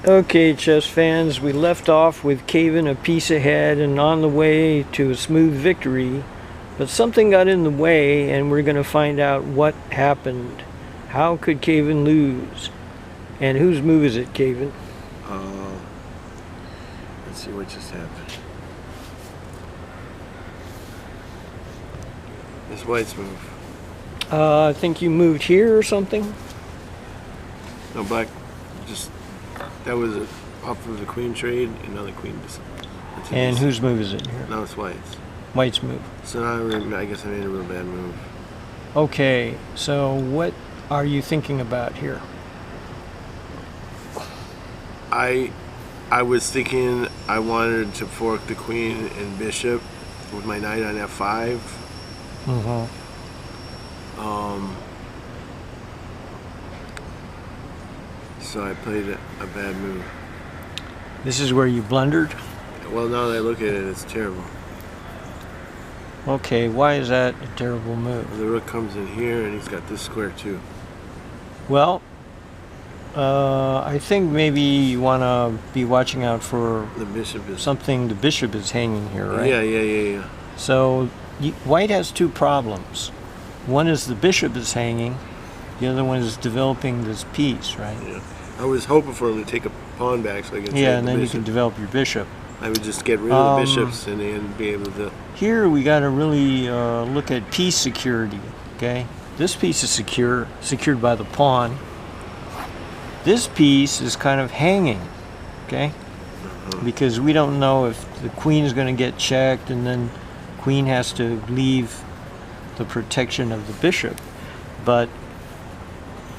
Okay, chess fans, we left off with Caven a piece ahead and on the way to a smooth victory, but something got in the way and we're going to find out what happened. How could Caven lose? And whose move is it, Caven? Let's see what just happened. This white's move. I think you moved here or something? No, black just... That was off of the queen trade, and now the queen just... And whose move is it here? Now it's white's. White's move. So now I guess I made a real bad move. Okay, so what are you thinking about here? I was thinking I wanted to fork the queen and bishop with my knight on f5. Mm-hmm. So I played a bad move. This is where you blundered? Well, now that I look at it, it's terrible. Okay, why is that a terrible move? The rook comes in here, and he's got this square too. Well, I think maybe you want to be watching out for The bishop is... something. The bishop is hanging here, right? Yeah. So white has two problems. One is the bishop is hanging. The other one is developing this piece, right? Yeah. I was hoping for him to take a pawn back so I could... Yeah, and then you can develop your bishop. I would just get rid of the bishops and then be able to... Here we got to really look at piece security, okay? This piece is secured by the pawn. This piece is kind of hanging, okay? Because we don't know if the queen is going to get checked and then queen has to leave the protection of the bishop. But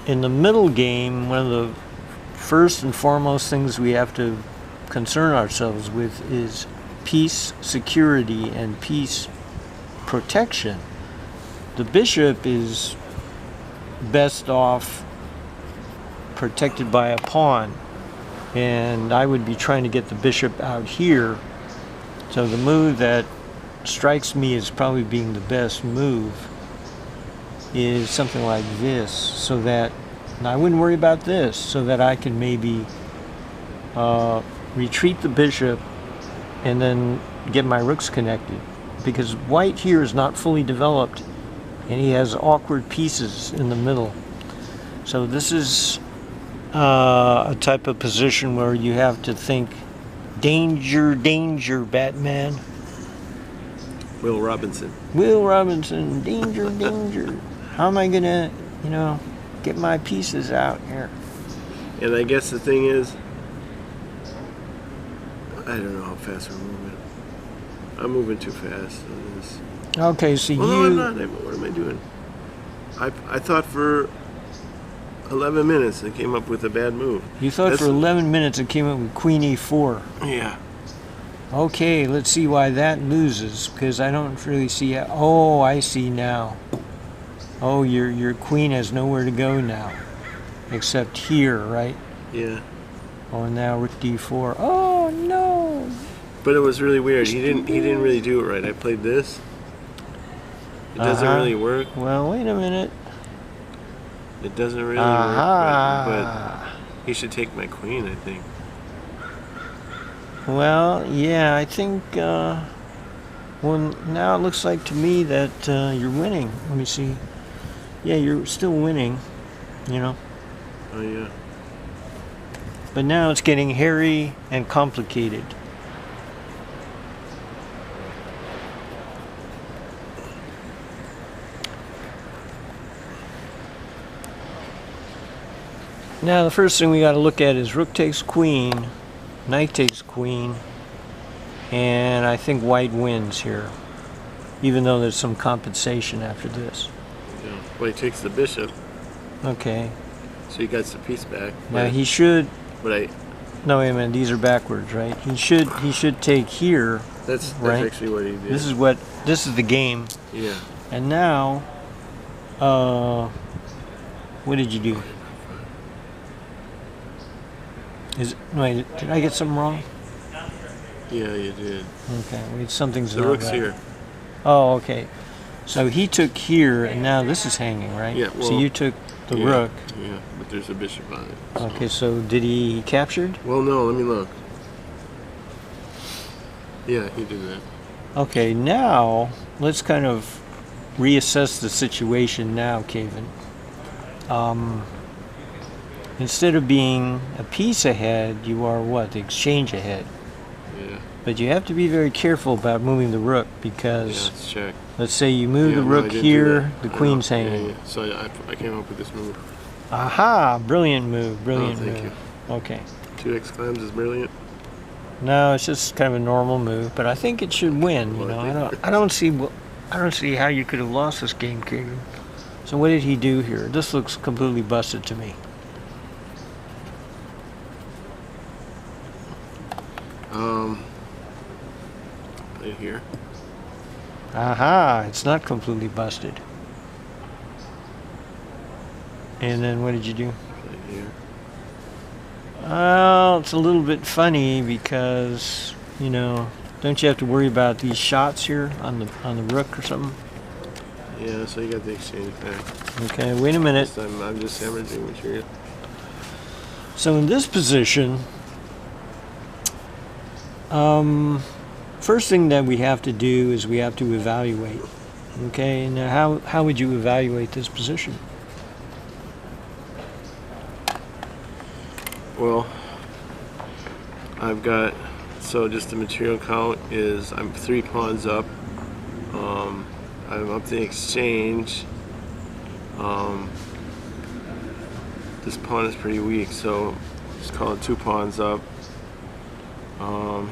in the middle game, one of the first and foremost things we have to concern ourselves with is piece security and piece protection. The bishop is best off protected by a pawn, and I would be trying to get the bishop out here. So the move that strikes me as probably being the best move is something like this, so that, and I wouldn't worry about this, so that I can maybe retreat the bishop and then get my rooks connected, because white here is not fully developed and he has awkward pieces in the middle. So this is a type of position where you have to think, danger, danger, Batman. Will Robinson, danger, danger. How am I gonna, get my pieces out here? And I guess the thing is, I don't know how fast we're moving. I'm moving too fast. Okay, so no, I'm not. What am I doing? I thought for 11 minutes I came up with a bad move. You thought for 11 minutes it came up with Queen E4. Yeah. Okay, let's see why that loses, because I don't really see it. Oh, I see now. Oh, your queen has nowhere to go now, except here, right? Yeah. Oh, and now rook d4. Oh no! But it was really weird. He didn't really do it right. I played this. It doesn't really work. Well, wait a minute. It doesn't really work. But he should take my queen, I think. Well, yeah, I think. Well, now it looks like to me that you're winning. Let me see. Yeah, you're still winning. Oh yeah. But now it's getting hairy and complicated. Now the first thing we got to look at is rook takes queen, knight takes queen, and I think white wins here, even though there's some compensation after this. Yeah. Well, he takes the bishop. Okay. So he gets the piece back. Now he should... But No, wait a minute. These are backwards, right? He should take here. That's right? actually what he did. This is the game. Yeah. And now, what did you do? Wait, did I get something wrong? Yeah, you did. Okay, wait, something's the not rook's right. here. Oh, okay. So he took here, and now this is hanging, right? Yeah. Well, so you took the rook. Yeah. But if there's a bishop on it. So. Okay, so did he captured? Well, no, let me look. Yeah, he did that. Okay, now let's kind of reassess the situation now, Caven. Instead of being a piece ahead, you are what? The exchange ahead. Yeah. But you have to be very careful about moving the rook because Yeah, let's check. let's say you move the No, I rook didn't do here, that. the I know. queen's Yeah, hanging. yeah. So I came up with this move. Aha! Brilliant move, brilliant thank move. Okay. 2x clams is brilliant. No, it's just kind of a normal move, but I think it should win. You Well, know, I don't see how you could have lost this game, Caven. So what did he do here? This looks completely busted to me. Right here. Aha! It's not completely busted. And then what did you do? Right here. Well, it's a little bit funny because, you know, don't you have to worry about these shots here on the rook or something? Yeah, so you got the exchange back. Okay, wait a minute. This time I'm just hemorrhaging material. So in this position, first thing that we have to do is we have to evaluate. Okay, now how would you evaluate this position? Well, I've got, so just the material count is, I'm 3 pawns up. I'm up the exchange. This pawn is pretty weak, so just call it 2 pawns up.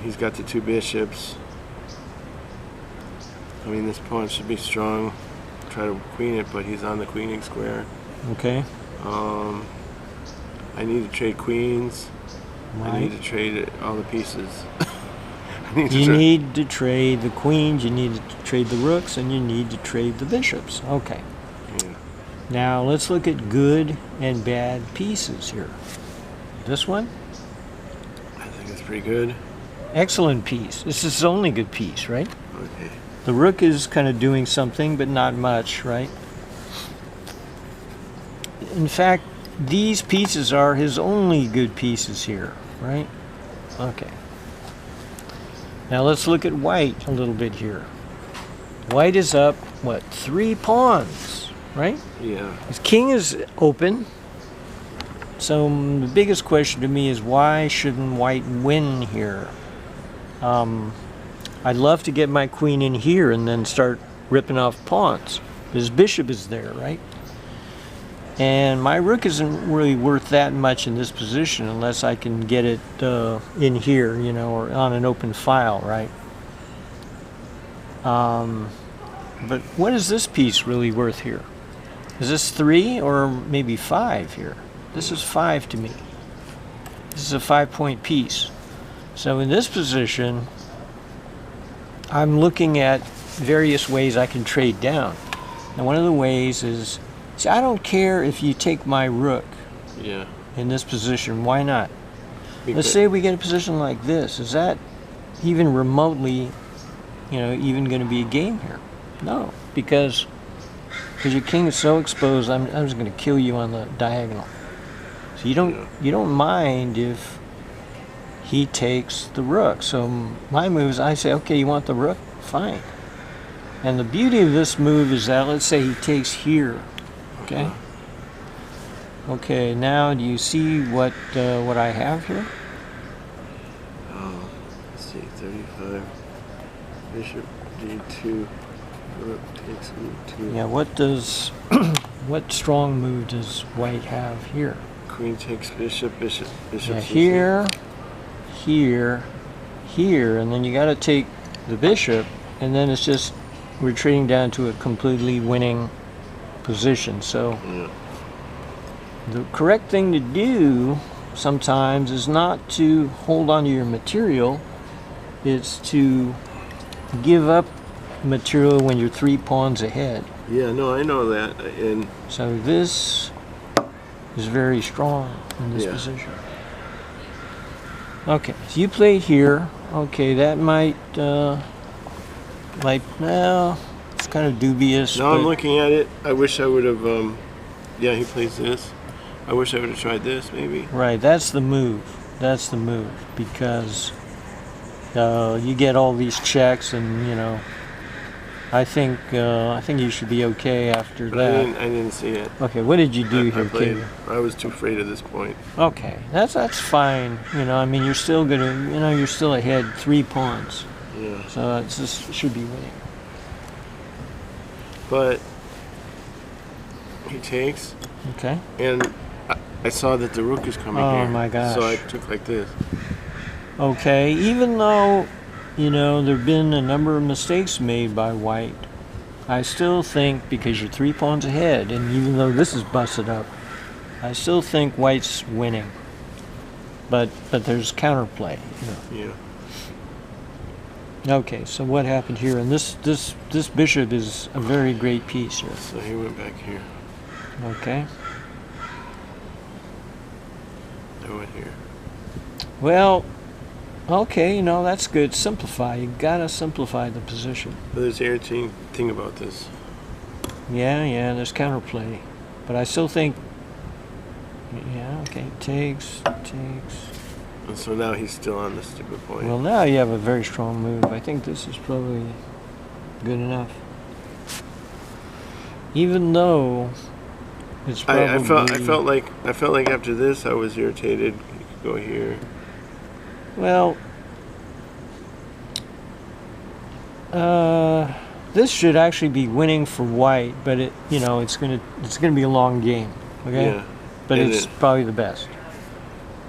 He's got the 2 bishops. I mean, this pawn should be strong. Try to queen it, but he's on the queening square. Okay. I need to trade queens. Right. I need to trade all the pieces. You need to trade the queens, you need to trade the rooks, and you need to trade the bishops. Okay. Yeah. Now let's look at good and bad pieces here. This one? I think it's pretty good. Excellent piece. This is the only good piece, right? Okay. The rook is kind of doing something, but not much, right? In fact, these pieces are his only good pieces here, right? Okay. Now let's look at white a little bit here. White is up, what, 3 pawns, right? Yeah. His king is open. So the biggest question to me is why shouldn't white win here? I'd love to get my queen in here and then start ripping off pawns. His bishop is there, right? And my rook isn't really worth that much in this position unless I can get it in here, you know, or on an open file, right? But what is this piece really worth here? Is this 3 or maybe 5 here? This is 5 to me. This is a 5-point piece. So in this position, I'm looking at various ways I can trade down. And one of the ways is, see, I don't care if you take my rook Yeah. in this position. Why not? Because Let's say we get a position like this. Is that even remotely, you know, even going to be a game here? No, because your king is so exposed. I'm just going to kill you on the diagonal. So you don't mind if he takes the rook. So my move is I say, okay, you want the rook? Fine. And the beauty of this move is that, let's say he takes here. Okay. Okay. Now, do you see what I have here? let's see, 35. Bishop D2. Rook takes E2. Yeah. What strong move does white have here? Queen takes bishop, bishop, bishop. Yeah, here, and then you got to take the bishop, and then it's just retreating down to a completely winning position. So Yeah. the correct thing to do sometimes is not to hold on to your material, it's to give up material when you're 3 pawns ahead. Yeah, no, I know that. And So this is very strong in this Yeah. position. Okay, so you played here. Okay, that might, well, it's kind of dubious. now I'm but looking at it. I wish I would have, yeah, he plays this. I wish I would have tried this, maybe. Right, that's the move. That's the move, because you get all these checks, and I think you should be okay after But that. I didn't see it. Okay, what did you do here, Kevin? I was too afraid at this point. Okay, that's fine. I mean, you're still gonna, you're still ahead 3 pawns. Yeah. So it should be winning. But he takes. Okay. And I saw that the rook is coming here. Oh my gosh. So I took like this. Okay, even though, there have been a number of mistakes made by white, I still think, because you're 3 pawns ahead, and even though this is busted up, I still think white's winning. But there's counterplay. Yeah. Okay, so what happened here? And this bishop is a very great piece here. So he went back here. Okay. I went here. Well, okay, that's good. Simplify. You gotta simplify the position. But there's the irritating thing about this. Yeah, there's counterplay. But I still think, okay, takes. And so now he's still on the stupid point. Well, now you have a very strong move. I think this is probably good enough. Even though it's probably... I felt like after this I was irritated. You could go here. Well, this should actually be winning for white, but it's gonna be a long game. Okay. Yeah. But it's probably the best.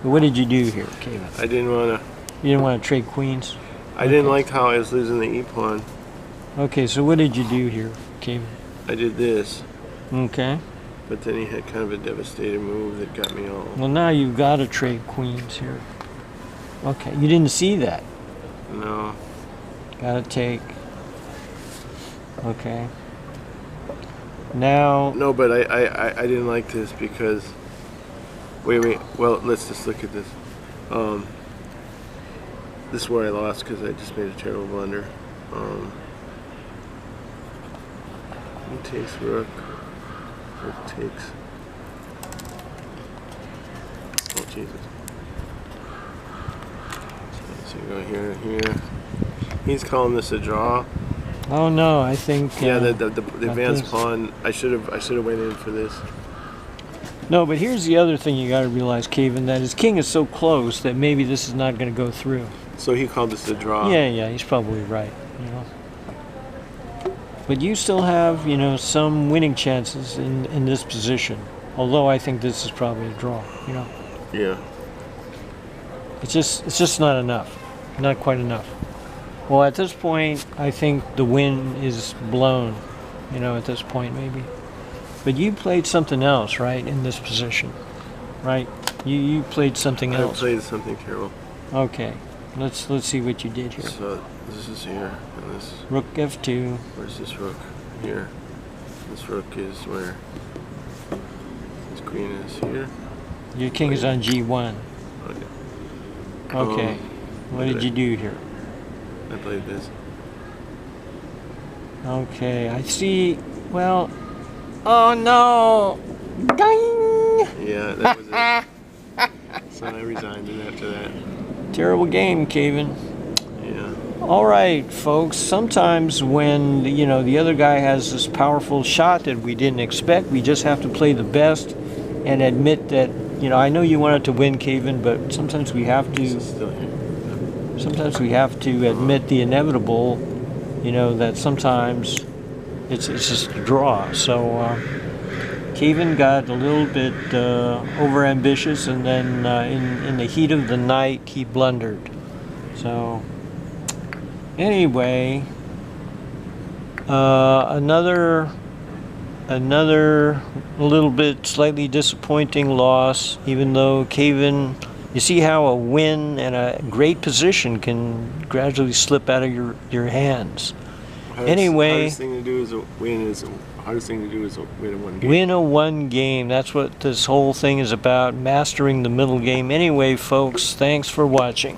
But what did you do here, Kevin? I didn't want to. You didn't want to trade queens? I didn't like how I was losing the e pawn. Okay, so what did you do here, Kevin? I did this. Okay. But then he had kind of a devastating move that got me all... Well, now you've got to trade queens here. Okay, you didn't see that. No. Got to take. Okay. Now... No, but I didn't like this because... Wait. Well, let's just look at this. This is where I lost because I just made a terrible blunder. He takes rook. Rook takes... Oh, Jesus. So you go here. He's calling this a draw. Oh no, I think... Yeah, the advanced pawn. I should have went in for this. No, but here's the other thing you got to realize, Kevin, that his king is so close that maybe this is not going to go through. So he called this a draw. Yeah, he's probably right. But you still have, some winning chances in this position. Although I think this is probably a draw. Yeah. It's just not enough. Not quite enough. Well, at this point, I think the win is blown. At this point, maybe. But you played something else, right, in this position, right? You played something else. I played something terrible. Okay, let's see what you did here. So this is here, and this. Rook f2. Where's this rook? Here. This rook is where. This queen is here. Your king is on g1. Okay. What did you do here? I played this. Okay, I see. Well. Oh no! Ding! Yeah, that was it. So I resigned it after that. Terrible game, Kevin. Yeah. All right, folks. Sometimes when the other guy has this powerful shot that we didn't expect, we just have to play the best and admit that I know you wanted to win, Kevin, but sometimes we have to. This is still here. Sometimes we have to admit the inevitable. That sometimes. It's just a draw. So Kevin got a little bit overambitious, and then in the heat of the night, he blundered. So anyway, another little bit slightly disappointing loss. Even though Kevin, you see how a win and a great position can gradually slip out of your hands. Anyway, hardest thing to do is hardest thing to do is win a one game. Win a one game. That's what this whole thing is about, mastering the middle game. Anyway, folks, thanks for watching.